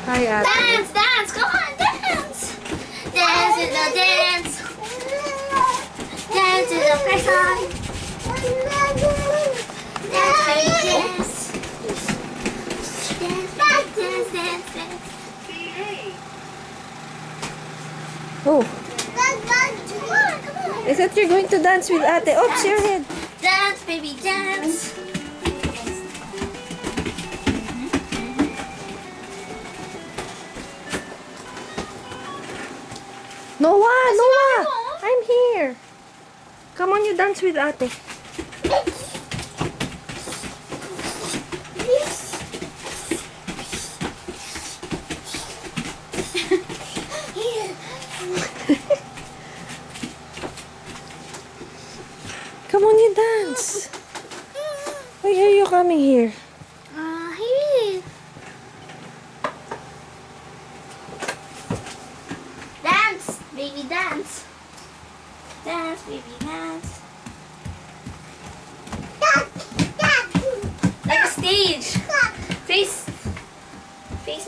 Hi, Ate. Dance, dance, come on, dance. Dance is a dance. Dance is a person. Dance, baby, dance. Dance, dance, dance, dance. Oh, Come on, come on. I thought you're going to dance with Ate. Oops, your head. Dance, baby, dance. Noah, Noah, I'm here. Come on, you dance with Ate. Come on, you dance. Why are you coming here? Here. Dance, baby, dance. Dance, baby, dance. Like a stage. Face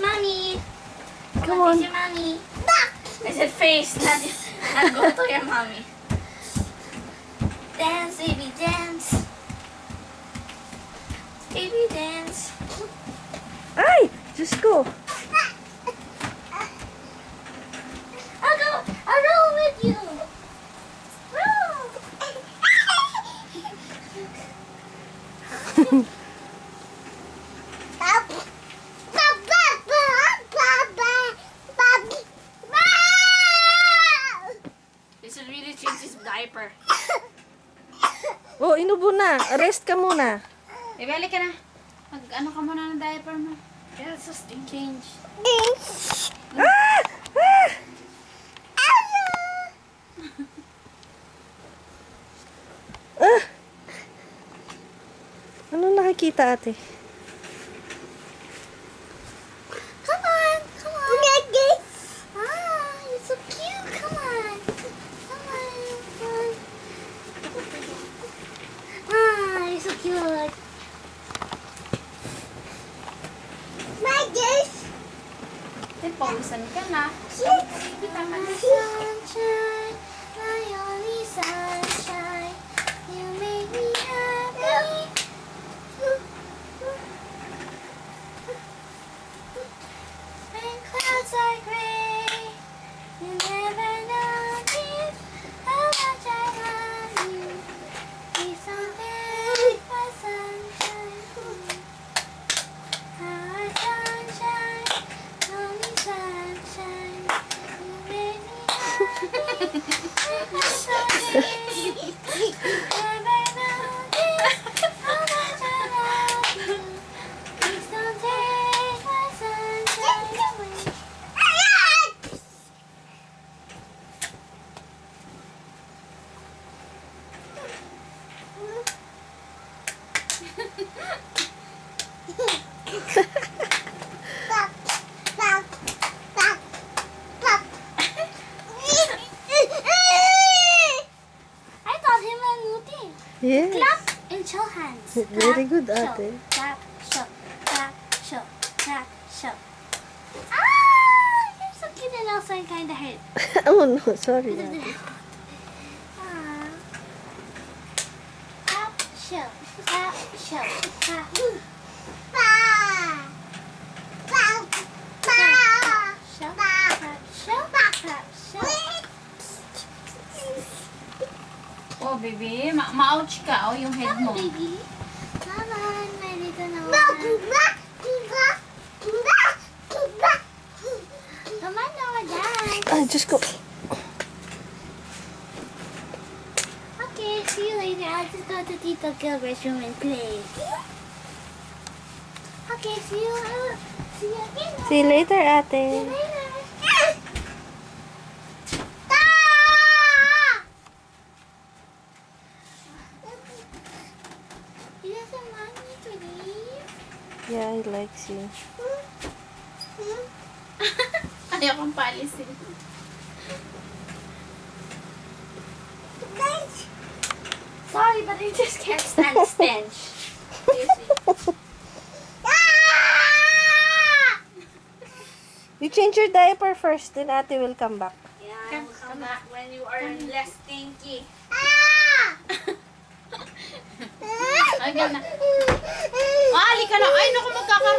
mommy. Come on. Face your mommy. I said face, not go to your mommy. Dance, baby, dance. Baby, dance. Ay, just go. I'll roll with you. Roll. This will really change his diaper. Oh, inubo na. Arrest ka muna. Balik ka na. Mag-ano ka muna ng diaper mo. Yeah, it's just change. Ah! Ah! Ah! Ano nakikita, Ate? Come on, come on. Ah, you're so cute. Come on. Come on. Ah, you're so cute. Eh, pawisan ka na. My sunshine, my only sunshine. You make me happy. When clouds are gray, you never notice how much I love you. Please don't take my sunshine. Our sunshine, only sunshine. You make me happy. My sunshine, never notice how much I love you. Please don't take my sunshine away. I taught him a new thing. Yes. Clap and show hands. Very good, Clap, Ate. show, clap, show, clap, show, clap, show. Ah, you're so cute and also I'm kind of hurt. Oh no, sorry, Ate. Ah. Clap, show, clap, show, clap. Show, clap, show, clap, show. Oh, baby. Ma-ouch ka. Oh, yung head Come mo. on, baby. Come on, my little Noah. Come on, Noah, dance. Ah, just go. Okay, see you later. I'll just go to Tito Gilbert's room and play. Okay, see you again. See you later, See you Ate. later. He doesn't want me to leave. Yeah, he likes you. Ayaw kong paalisin. Sorry, but I just can't stand stench. Seriously. You change your diaper first, then ate will come back. Yeah, we'll come back when you are less stinky. Ay, gana. Ah, halika na. Ay, naku, magkakaroon